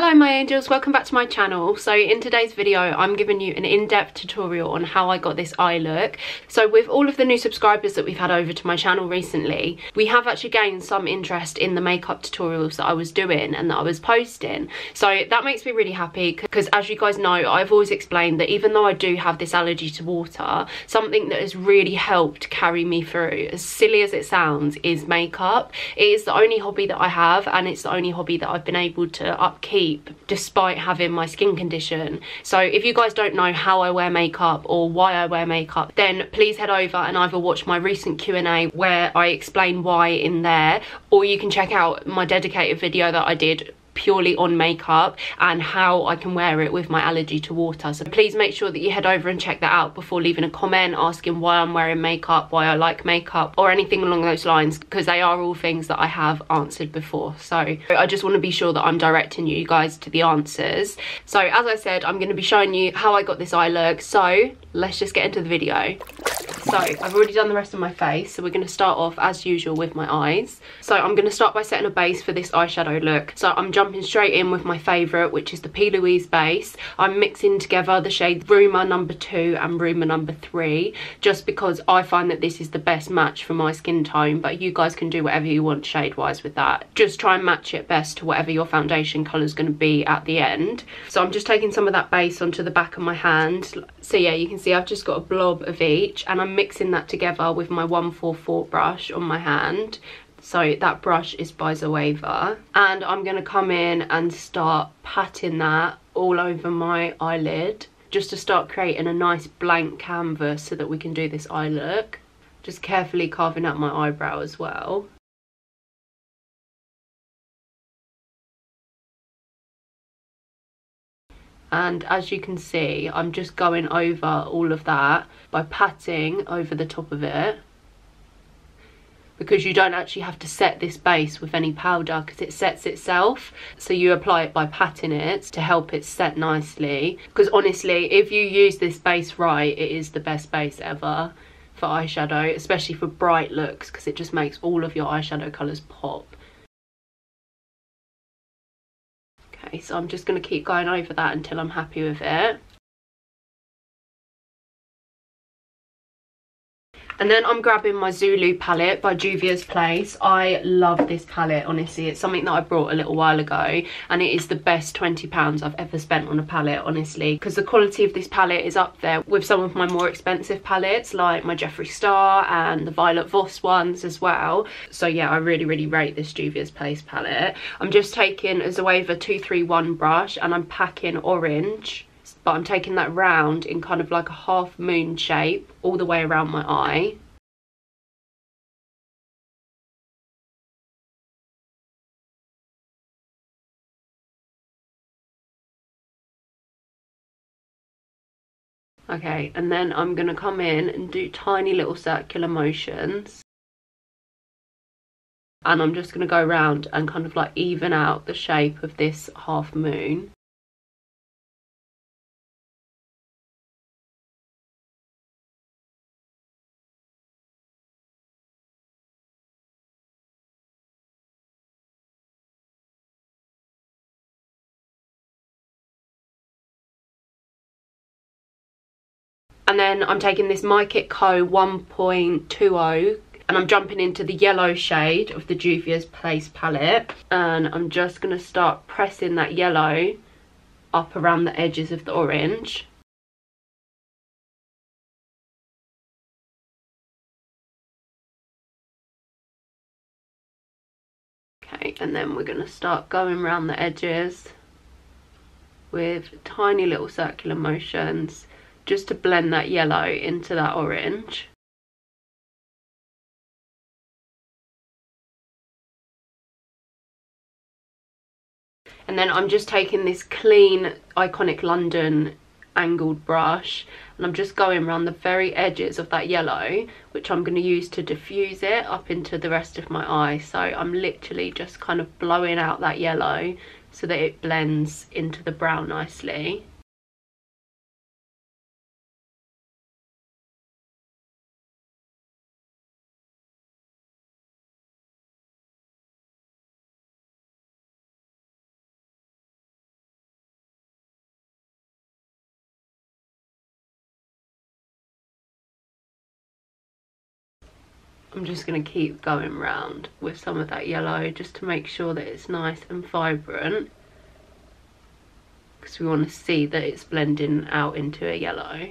Hello my angels, welcome back to my channel. So in today's video I'm giving you an in-depth tutorial on how I got this eye look. So with all of the new subscribers that we've had over to my channel recently, we have actually gained some interest in the makeup tutorials that I was doing and that I was posting. So that makes me really happy because, as you guys know, I've always explained that even though I do have this allergy to water, something that has really helped carry me through, as silly as it sounds, is makeup. It is the only hobby that I have, and it's the only hobby that I've been able to upkeep despite having my skin condition. So if you guys don't know how I wear makeup or why I wear makeup, then please head over and either watch my recent Q&A where I explain why in there, or you can check out my dedicated video that I did purely on makeup and how I can wear it with my allergy to water. So please make sure that you head over and check that out before leaving a comment asking why I'm wearing makeup, why I like makeup, or anything along those lines, because they are all things that I have answered before. So I just want to be sure that I'm directing you guys to the answers. So as I said, I'm going to be showing you how I got this eye look. So let's just get into the video. So I've already done the rest of my face, so we're going to start off as usual with my eyes. So I'm going to start by setting a base for this eyeshadow look. So I'm jumping straight in with my favourite, which is the P. Louise base. I'm mixing together the shade Rumour number 2 and Rumour number 3, just because I find that this is the best match for my skin tone, but you guys can do whatever you want shade wise with that. Just try and match it best to whatever your foundation colour is going to be at the end. So I'm just taking some of that base onto the back of my hand. So yeah, you can see I've just got a blob of each, and I'm mixing that together with my 144 brush on my hand. So that brush is by Zoeva, and I'm going to come in and start patting that all over my eyelid just to start creating a nice blank canvas so that we can do this eye look. Just carefully carving out my eyebrow as well. And as you can see, I'm just going over all of that by patting over the top of it, because you don't actually have to set this base with any powder because it sets itself. So you apply it by patting it to help it set nicely, because honestly, if you use this base right, it is the best base ever for eyeshadow, especially for bright looks, because it just makes all of your eyeshadow colours pop. Okay, so I'm just going to keep going over that until I'm happy with it. And then I'm grabbing my Zulu palette by Juvia's Place. I love this palette, honestly. It's something that I brought a little while ago, and it is the best £20 I've ever spent on a palette, honestly, because the quality of this palette is up there with some of my more expensive palettes, like my Jeffree Star and the Violet Voss ones as well. So yeah, I really rate this Juvia's Place palette. I'm just taking a Zoeva 231 brush and I'm packing orange, but I'm taking that round in kind of like a half moon shape all the way around my eye. Okay, and then I'm going to come in and do tiny little circular motions. And I'm just going to go around and kind of like even out the shape of this half moon. And then I'm taking this My Kit Co 1.20 and I'm jumping into the yellow shade of the Juvia's Place palette, and I'm just going to start pressing that yellow up around the edges of the orange. Okay, and then we're going to start going around the edges with tiny little circular motions just to blend that yellow into that orange. And then I'm just taking this clean Iconic London angled brush and I'm just going around the very edges of that yellow, which I'm going to use to diffuse it up into the rest of my eye. So I'm literally just kind of blowing out that yellow so that it blends into the brown nicely. I'm just going to keep going round with some of that yellow just to make sure that it's nice and vibrant, because we want to see that it's blending out into a yellow.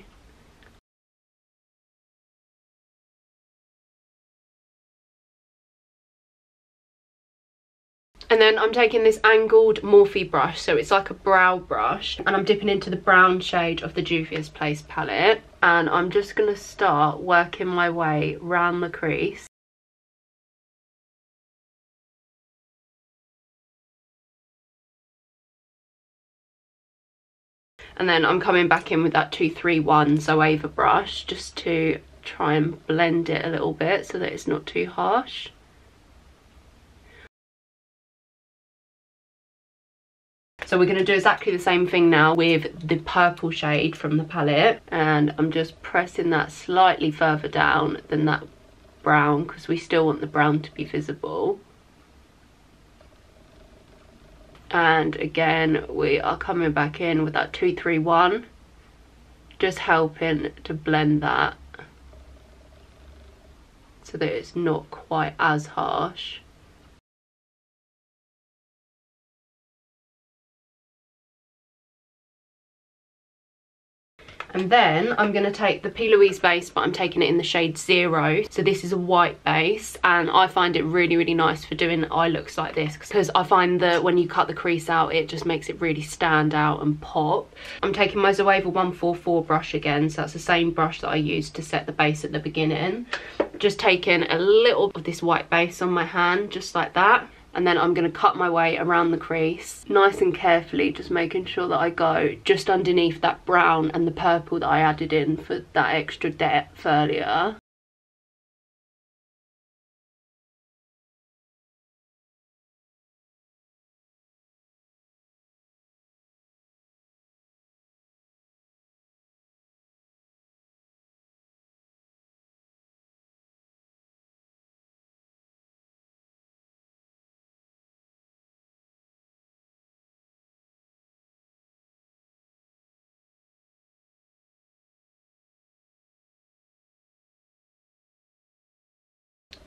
And then I'm taking this angled Morphe brush, so it's like a brow brush, and I'm dipping into the brown shade of the Juvia's Place palette, and I'm just going to start working my way round the crease. And then I'm coming back in with that 231 Zoeva brush just to try and blend it a little bit so that it's not too harsh. So we're going to do exactly the same thing now with the purple shade from the palette, and I'm just pressing that slightly further down than that brown because we still want the brown to be visible. And again, we are coming back in with that 231, just helping to blend that so that it's not quite as harsh. And then I'm going to take the P. Louise base, but I'm taking it in the shade 0. So this is a white base, and I find it really, really nice for doing eye looks like this, because I find that when you cut the crease out, it just makes it really stand out and pop. I'm taking my Zoeva 144 brush again, so that's the same brush that I used to set the base at the beginning. Just taking a little of this white base on my hand, just like that. And then I'm going to cut my way around the crease nice and carefully, just making sure that I go just underneath that brown and the purple that I added in for that extra depth earlier.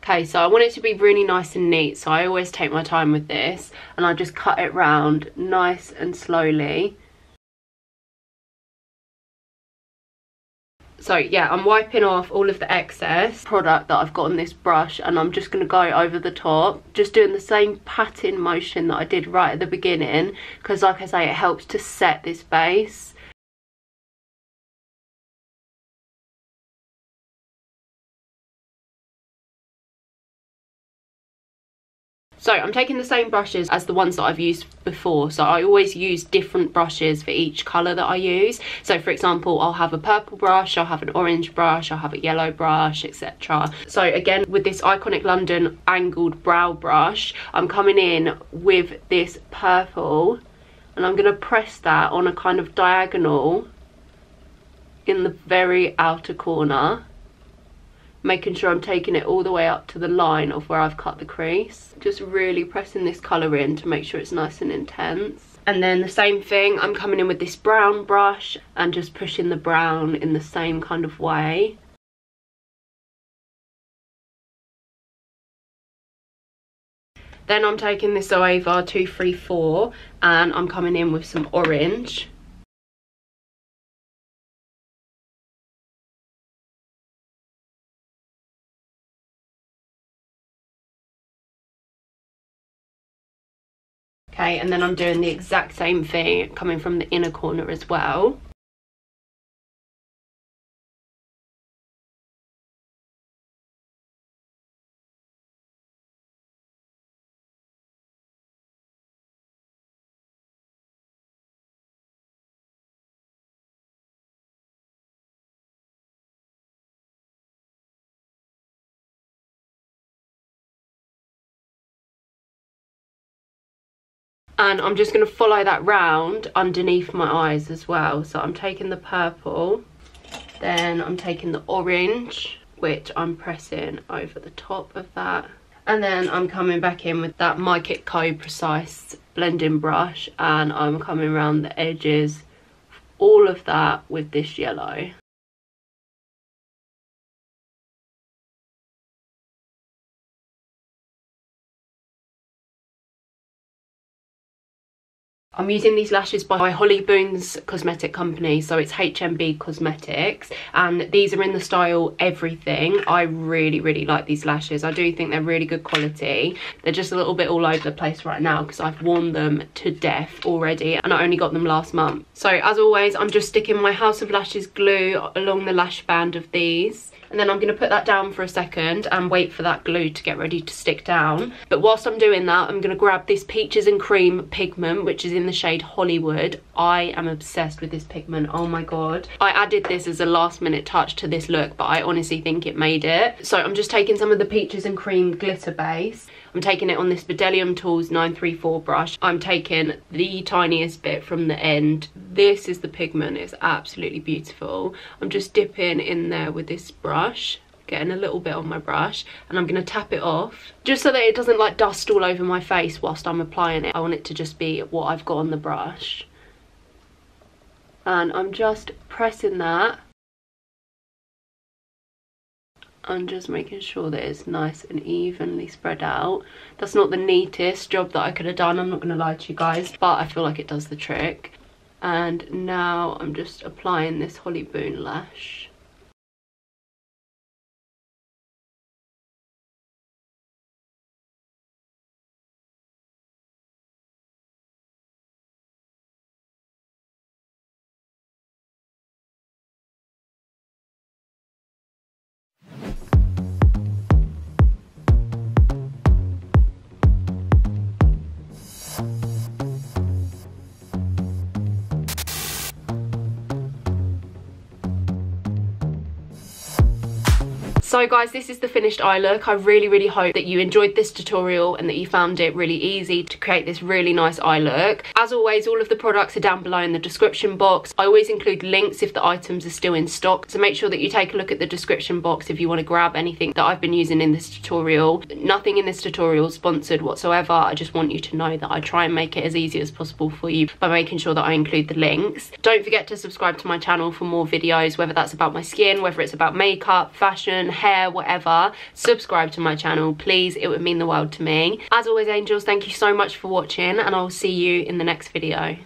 Okay, so I want it to be really nice and neat, so I always take my time with this, and I just cut it round nice and slowly. So yeah, I'm wiping off all of the excess product that I've got on this brush, and I'm just going to go over the top, just doing the same patting motion that I did right at the beginning, because like I say, it helps to set this base. So I'm taking the same brushes as the ones that I've used before. So I always use different brushes for each colour that I use. So for example, I'll have a purple brush, I'll have an orange brush, I'll have a yellow brush, etc. So again, with this Iconic London angled brow brush, I'm coming in with this purple, and I'm going to press that on a kind of diagonal in the very outer corner, making sure I'm taking it all the way up to the line of where I've cut the crease. Just really pressing this colour in to make sure it's nice and intense. And then the same thing, I'm coming in with this brown brush and just pushing the brown in the same kind of way. Then I'm taking this Zoeva 234 and I'm coming in with some orange. Okay, and then I'm doing the exact same thing coming from the inner corner as well. And I'm just going to follow that round underneath my eyes as well. So I'm taking the purple, then I'm taking the orange, which I'm pressing over the top of that. And then I'm coming back in with that My Kit Co Precise blending brush, and I'm coming around the edges, all of that with this yellow. I'm using these lashes by Holly Boon's cosmetic company, so it's HMB Cosmetics, and these are in the style Everything. I really like these lashes. I do think they're really good quality. They're just a little bit all over the place right now because I've worn them to death already, and I only got them last month. So as always, I'm just sticking my House of Lashes glue along the lash band of these. And then I'm going to put that down for a second and wait for that glue to get ready to stick down. But whilst I'm doing that, I'm going to grab this Peaches and Cream pigment, which is in the shade Hollywood. I am obsessed with this pigment. Oh my god. I added this as a last minute touch to this look, but I honestly think it made it. So I'm just taking some of the Peaches and Cream glitter base. I'm taking it on this Bedelium Tools 934 brush. I'm taking the tiniest bit from the end. This is the pigment. It's absolutely beautiful. I'm just dipping in there with this brush, getting a little bit on my brush, and I'm going to tap it off just so that it doesn't like dust all over my face whilst I'm applying it. I want it to just be what I've got on the brush. And I'm just pressing that. I'm just making sure that it's nice and evenly spread out. That's not the neatest job that I could have done, I'm not going to lie to you guys, but I feel like it does the trick. And now I'm just applying this Holly Boon lash. So guys, this is the finished eye look. I really hope that you enjoyed this tutorial and that you found it really easy to create this really nice eye look. As always, all of the products are down below in the description box. I always include links if the items are still in stock, so make sure that you take a look at the description box if you want to grab anything that I've been using in this tutorial. Nothing in this tutorial is sponsored whatsoever. I just want you to know that I try and make it as easy as possible for you by making sure that I include the links. Don't forget to subscribe to my channel for more videos, whether that's about my skin, whether it's about makeup, fashion, hair, whatever. Subscribe to my channel, please. It would mean the world to me. As always, angels, thank you so much for watching, and I'll see you in the next video.